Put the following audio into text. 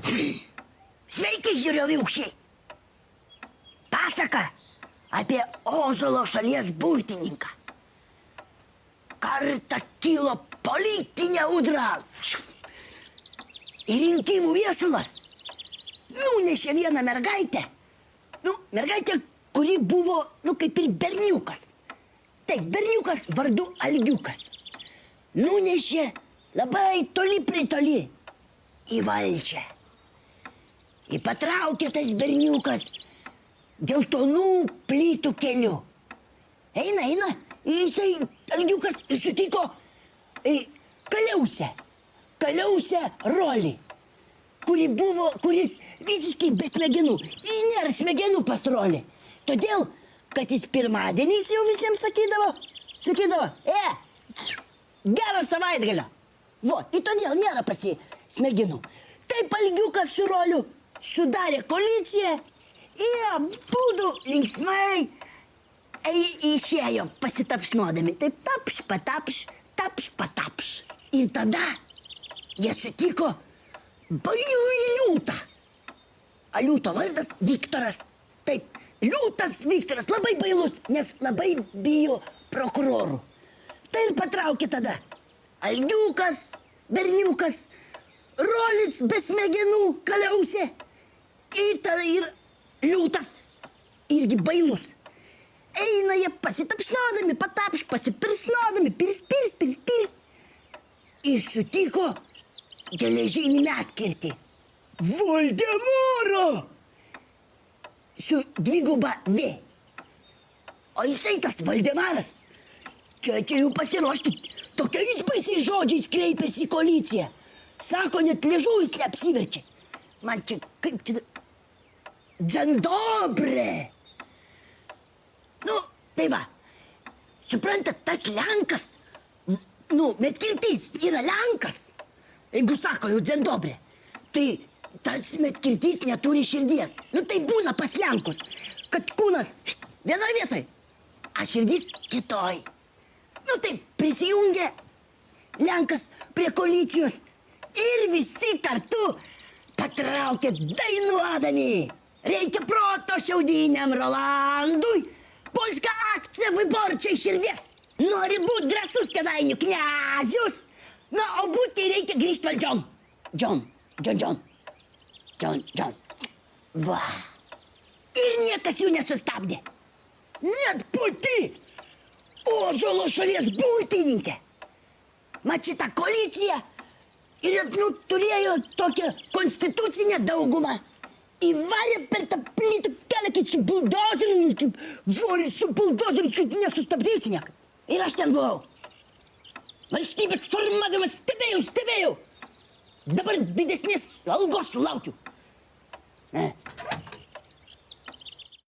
Sveiki, žiūrėliukščiai. Pasaka apie Ozolo šalies burtininką. Kartą kilo politinė audra. Ir rinkimų viesulas nunešė vieną mergaitę. Mergaitė, kuri buvo, kaip ir berniukas. Taip, berniukas vardu Algiukas. Nunešė labai toli pritoli į valdžią. Ir patraukė tas berniukas geltonų plytų keliu. Eina, jisai Algiukas sutiko Kaliausę Rolį, kuris visiškai be smegenų. Ir nėra smegenų pas Rolį. Todėl, kad jis pirmadieniais jau visiems sakydavo, gero savaitgalio. Ir todėl nėra pas jį smegenų. Taip Algiukas su Roliu sudarė koaliciją ir abudu linksmai išėjo pasitapšnodami. Taip tapš, patapš. Ir tada jie sutiko bailųjį liūtą. A liūto vardas Viktoras. Taip, liūtas Viktoras labai bailus, nes labai bijo prokurorų. Tai ir patraukė tada Algiukas, berniukas, Rolis be smegenų, Kaliausė. Ir tada ir liūtas, irgi bailus. Eina jie pasitapšnodami, patapš, pasipirsnodami, pirs. Ir sutiko geležinį medkirtį. Voldemoro! Su dviguba V. O jisai tas Voldemaras, čia jau pasiruoškit, tokiais baisiais žodžiais kreipėsi į koaliciją. Sako, net liežuvis neapsiverčia. Man čia kaip čia... Dzendobre! Tai va, suprantat, tas Lenkas, medkirtys yra Lenkas. Jeigu sako jau Dzendobre, tai tas medkirtys neturi širdies. Tai būna pas Lenkus, kad kūnas vienoje vietoje, a širdis kitoj. Tai prisijungia Lenkas prie koalicijos ir visi kartu patraukė dainuodami. Reikia proto šiaudiniam Rolandui. Polska akcija Wyborczej širdies. Nori būt drąsus Kėdainių kniazius. O būti reikia grįžti valdžion. John. Va. Ir niekas jų nesustabdė. Net pati Ozolo šalies burtininkė. Mat šitą koaliciją ir turėjo tokią konstitucinę daugumą. Įvarė per tą plytų kelią, kai su buldozeriu, kad nesustabdysi niek. Ir aš ten buvau. Valstybės formavimas stebėjau. Dabar didesnės algos laukiu.